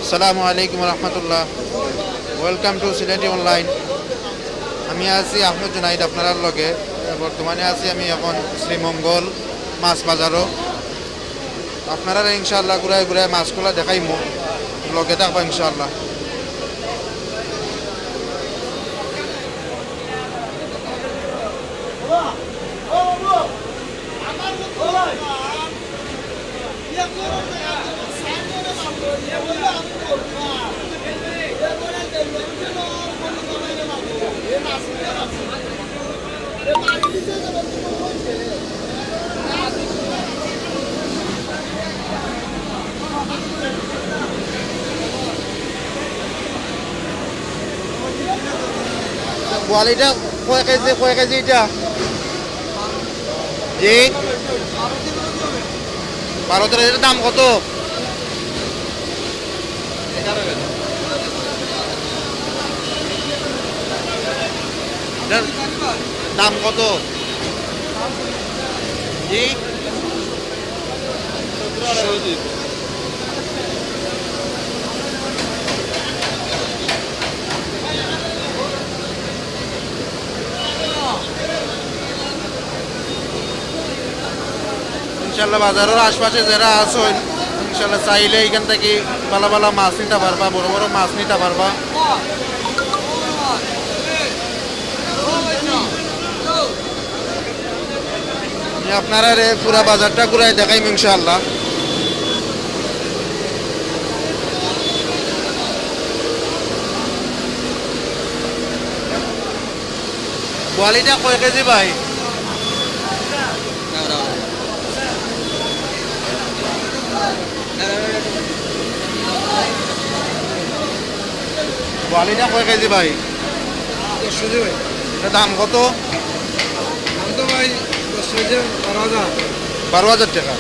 আসসালামু আলাইকুম রহমতুল্লাহ। Welcome to Sylheti online. আমি আছি আহমেদ জুনাইদ আপনার লগে। বর্তমানে আছি আমি এখন শ্রীমঙ্গল মাছ বাজারও। আপনারা ইনশাআল্লাহ ঘুরায় ঘুরায় মাছগুলা দেখাইমু, লগে থাকবো ইনশাআল্লাহ। বোয়ালিটা কয় কেজি এটা? জি 12-13। এটার দাম কত? এটার দাম কত? জি ইনশাল্লাহ বাজারের আশপাশে যারা আছেন ইনশাল্লাহ চাইলে এখান থেকে ভালো ভালো মাছ নিতে পারবা, বড় বড় মাছ নিতে পারবা। আপনারা রে পুরা বাজারটা ঘুরাই দেখাইম ইনশাআল্লাহ। বোয়ালিটা কয় কেজি ভাই? বোয়ালিটা কয় কেজি ভাই? এটা দাম কত? 12,000 টাকা।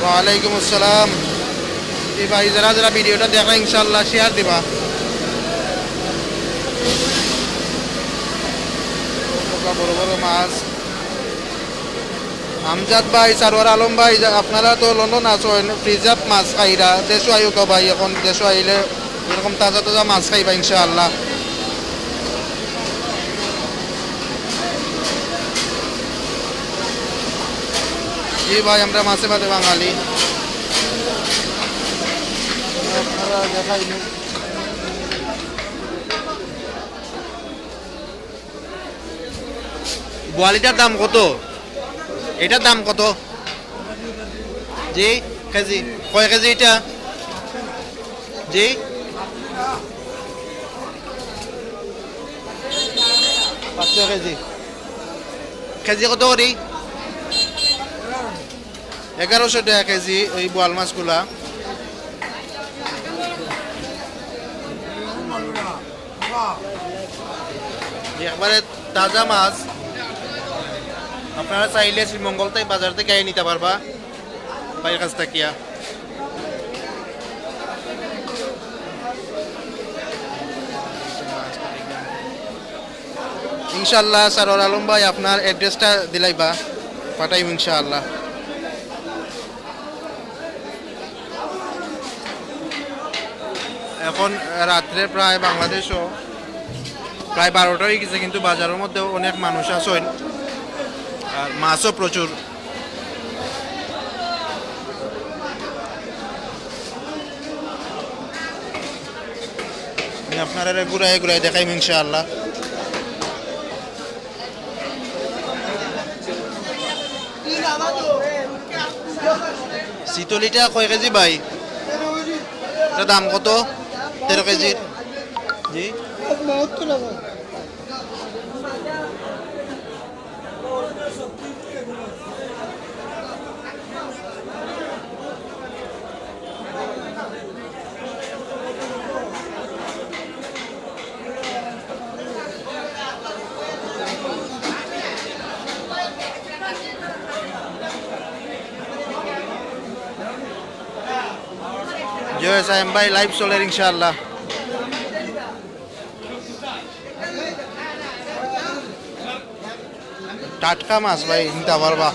ওয়ালাইকুম আসসালাম। এই ভাই যারা যারা ভিডিওটা দেখা ইনশাল্লাহ শেয়ার দিবা। বড় বড় মাছ। আমজাদ ভাই, সারোয়ার আলম ভাই, আপনারা তো লন্ডন আছেন, ফ্রিজাপ মাছ খাইরা দেশও আইও তো ভাই। এখন দেশও আইলে এরকম তাজা তাজা মাছ খাইবা ইনশাআল্লাহ। জি ভাই, আমরা মাছে ভাতে বাঙালি। আপনারা দেখাইনি বোয়ালিটার দাম কত? এটার দাম কত? জি কেজি কয় কেজি এটা? জি 500 কেজি। কেজি কত করি? 1100 টাকা কেজি ওই বোয়াল মাছগুলা। একবারে তাজা মাছ। আপনারা চাইলে শ্রীমঙ্গল থেকে বাজার থেকে নিতে পারবা ভাইয়ের কাছ থেকে। ইনশাল্লাহ সারোয়ার আলম ভাই আপনার অ্যাড্রেসটা দিলাইবা, পাঠাইব ইনশাআল্লাহ। এখন রাত্রে প্রায় বাংলাদেশও প্রায় 12টা হয়ে গেছে, কিন্তু বাজারের মধ্যে অনেক মানুষ আছেন আর মাছও প্রচুর। আপনারা ঘুরাই ঘুরাই দেখাইম ইনশাআল্লাহ। শীতলিটা কয় কেজি ভাই? এটা দাম কত? 13 কেজির। জি জয় সাহেব ভাই লাইভ চলে ইনশাআল্লাহ। টাটকা মাছ ভাই নিতে পারবা।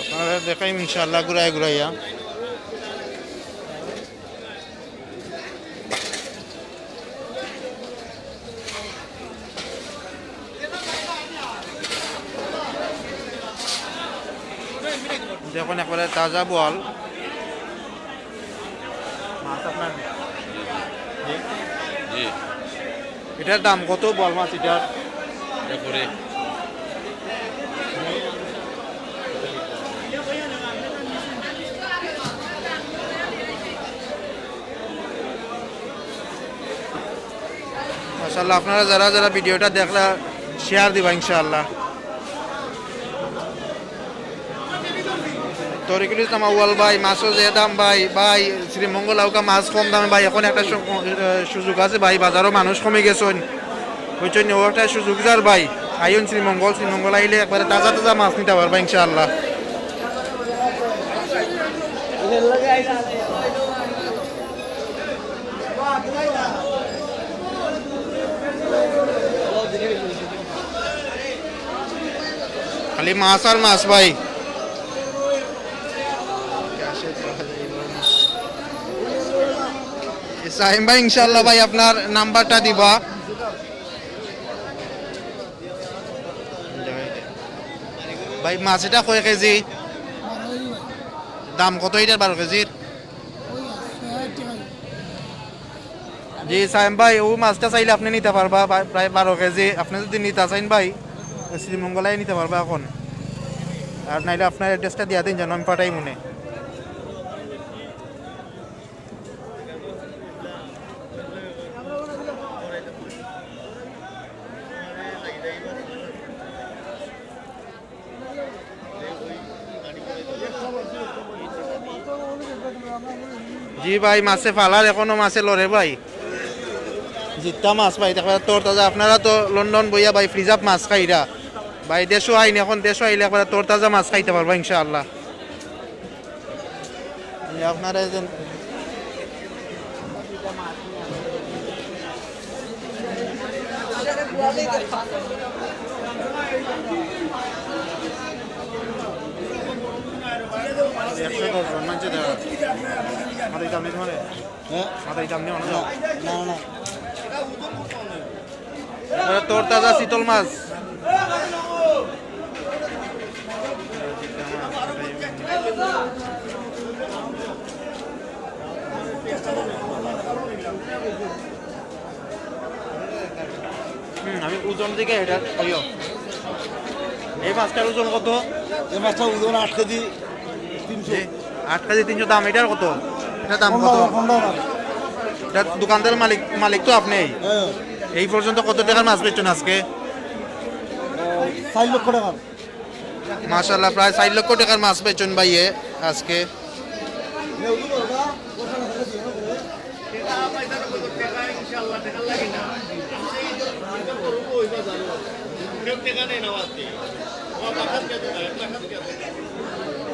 আপনারা দেখাই ইনশাআল্লাহ ঘুরাই ঘুরাইয়া। দেখুন একবারে তাজা বল মাছ আপনার। এটার দাম কত বল মাছ এটার? মাশাআল্লাহ আপনারা যারা যারা ভিডিওটা দেখলা শেয়ার দিবা ইনশাআল্লাহ। তরিকুল ইসলাম আউয়াল ভাই মাছও যে দাম ভাই ভাই শ্রীমঙ্গল আউকা মাছ কম দামে ভাই এখন একটা সুযোগ আছে ভাই, বাজারও মানুষ কমে গেছেন বুঝছেন, ও একটা সুযোগ যার ভাই আইন শ্রীমঙ্গল আইলে একবারে তাজা তাজা মাছ নিতে পারবা ইনশাআল্লাহ। খালি মাছ আর মাছ ভাই। সাহিম ভাই ইনশাআল্লাহ ভাই আপনার নাম্বারটা দিবা। ভাই মাছ এটা কয় কেজি? দাম কত এটার 12 কেজির? জি সাহিম ভাই ও মাছটা চাইলে আপনি নিতে পারবা প্রায় 12 কেজি। আপনি যদি নিতে চাইন ভাই শ্রীমঙ্গলাই নিতে পারবা এখন, আর নাইলে আপনার অ্যাড্রেসটা দিয়া দিন যেন আমি পাঠাই মনে। জি ভাই মাছে ফালার এখনো মাছে লড়ে ভাই, জিত্তা মাছ ভাই একবার তোর তাজা। আপনারা তো লন্ডন বইয়া ভাই ফ্রিজ আপ মাছ খাইরা ভাই, দেশও আইনি এখন, দেশও আইলে একবার তোর তাজা মাছ খাইতে পারবা ইনশাআল্লাহ। আপনারা তোর তাজা শীতল মাছ আমি ওজন দিকে এটা এই মাছটার ওজন কত? এই মাছটা ওজন 8 কেজি 300। 8 কেজি 300 দাম। এটার কত? এটার দাম কত? এটা দোকানদার মালিক তো আপনি। এই পর্যন্ত কত টাকার মাছ বেচছেন আজকে? 4 লক্ষ টাকা। মাশাআল্লাহ প্রায় 4 লক্ষ টাকার মাছ বেচছেন ভাইয়ে আজকে।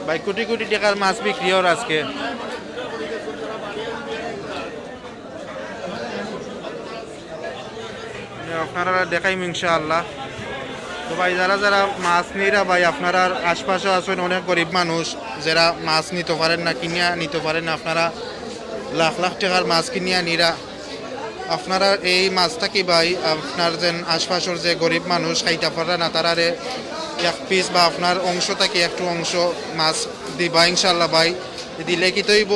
ভাই কোটি কোটি টাকার মাছ বিক্রি হয় আজকে। আপনারা দেখাইম ইনশাআল্লাহ। তো ভাই যারা যারা মাছ নিরা ভাই আপনারা আশপাশে আছেন অনেক গরিব মানুষ যারা মাছ নিতে পারেন না, কিনিয়া নিতে পারেন না, আপনারা লাখ লাখ টাকার মাছ কিনিয়া নিরা আপনারা এই মাছটা কি ভাই আপনার যে আশপাশের যে গরিব মানুষ খাইতে পারে না তারারে এক পিস বা আপনার অংশ থেকে একটু অংশ মাছ দিবা ইনশাআল্লাহ ভাই। দিলে কি তৈব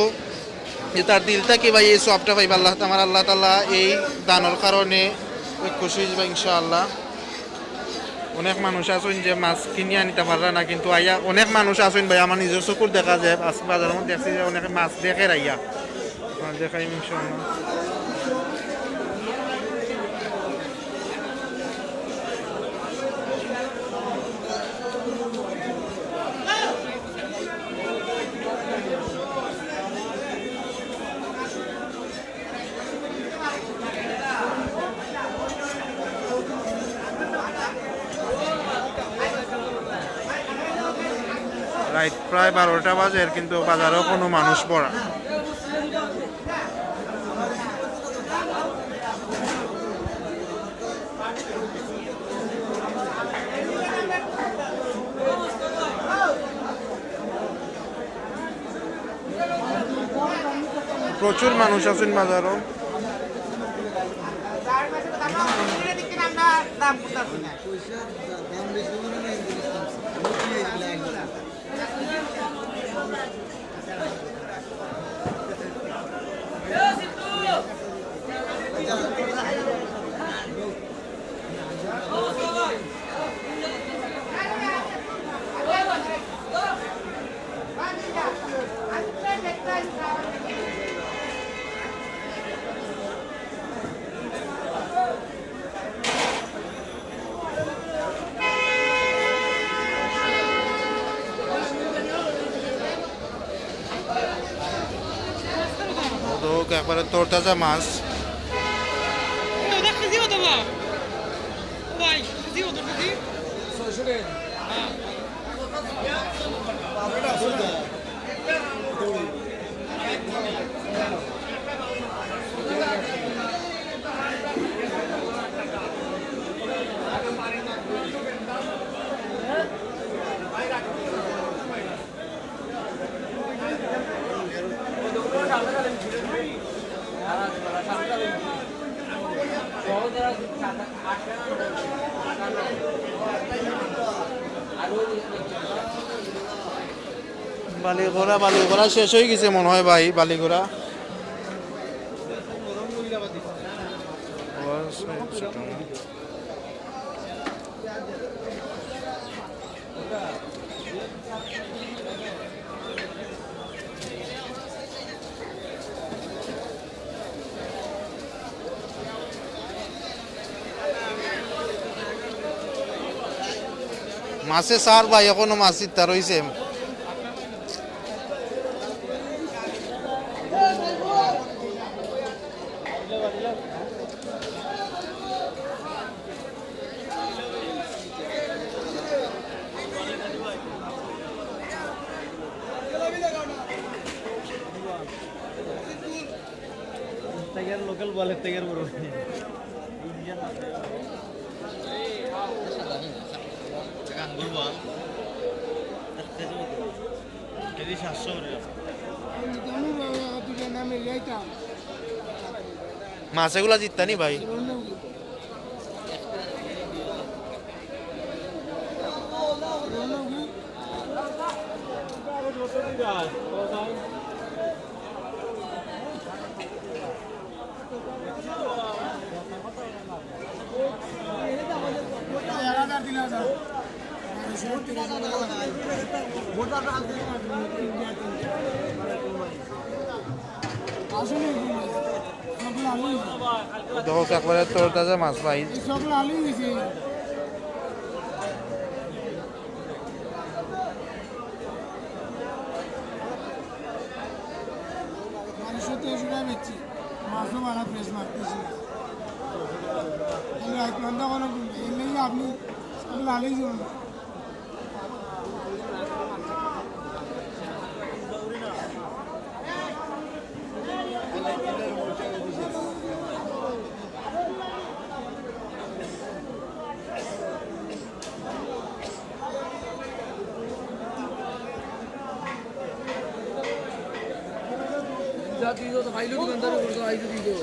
যে তার দিলটা কি ভাই এই সবটা ভাই আল্লাহ আমার আল্লাহ তাআলা এই দানের কারণে খুশি হইবা ইনশাআল্লাহ। অনেক মানুষ আছেন যে মাছ কিনিয়া নিতে পারে না, কিন্তু আইয়া অনেক মানুষ আছেন ভাই আমার নিজের চকুর দেখা যায় বাজারের মধ্যে দেখছি যে অনেক মাছ দেখে আইয়া দেখাই ইনশাআল্লাহ। রাত প্রায় 12টা বাজে, কিন্তু বাজারেও কোনো মানুষ পড়া। প্রচুর মানুষ আছেন বাজারও। তো একবারে তরতাজা মাছ। বালিঘোড়া শেষ হয়ে গেছে মনে হয় ভাই, বালিঘোড়া। মাছে সার ভাই, এখনো মাছ ইত্যা রয়েছে। লোকাল বলে থেকে বড় মাছ এগুলা জিততানি ভাই। একবারে তরতাজা মাছ ভাই। আপনি লালেই যাবেন। তুই তো ভাইলো দোকানদার করছো আইতো তুই তো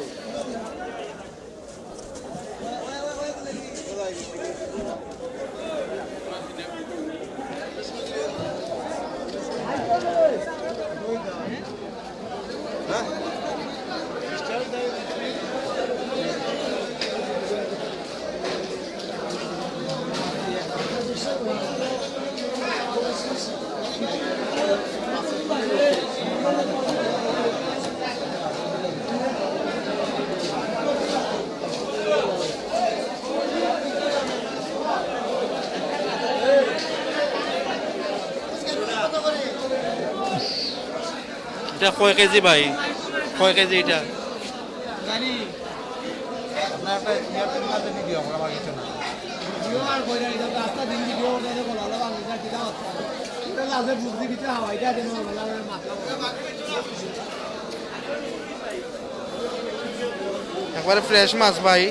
এটা কয় কেজি ভাই, কয় কেজি এটা? গাড়ি আপনার একটা ইয়ারটেল কাছে নিয়ে দিও আমরা কিছু না আর কই রাখি রাস্তা দিন ভিডিও করে বলা লাগা আমি যা কিটা একবারে ফ্রেশ মাছ ভাই।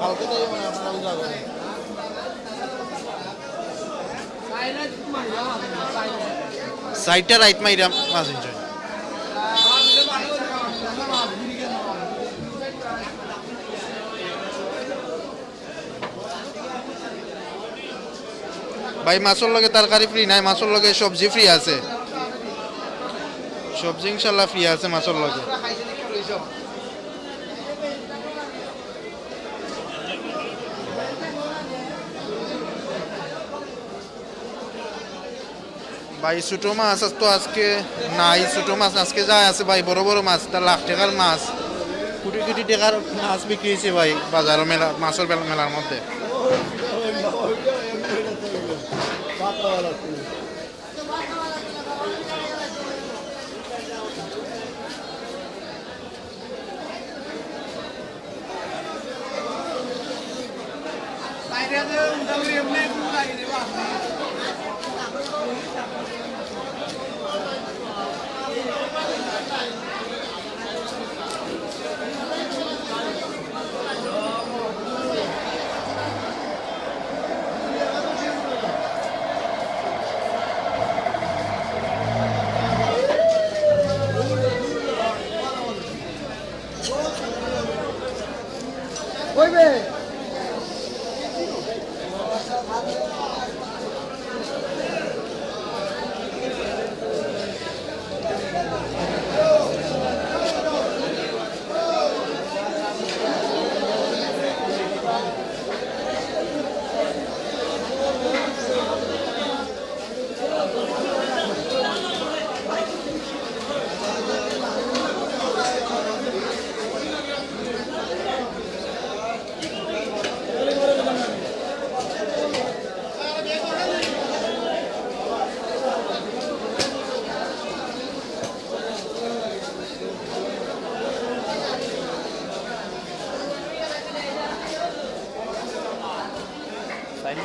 কালকে তাই মানে আপনারা যাবেন সাইডটা রাইট মাইরা মাছ এনজয়। ভাই মাছের লগে তরকারি ফ্রি নাই, মাছের লগে সবজি ফ্রি আছে, সবজি ইনশাল্লাহ ফ্রি আছে মাছের লগে। ভাই ছোটো মাছ তো আজকে নাই, ছোটো মাছ আজকে যা আছে ভাই বড় বড় মাছ, তার লাখ টাকার মাছ, কোটি কোটি টাকার মাছ বিক্রি হয়েছে ভাই বাজার মেলা, মাছের মেলার মধ্যে। তাই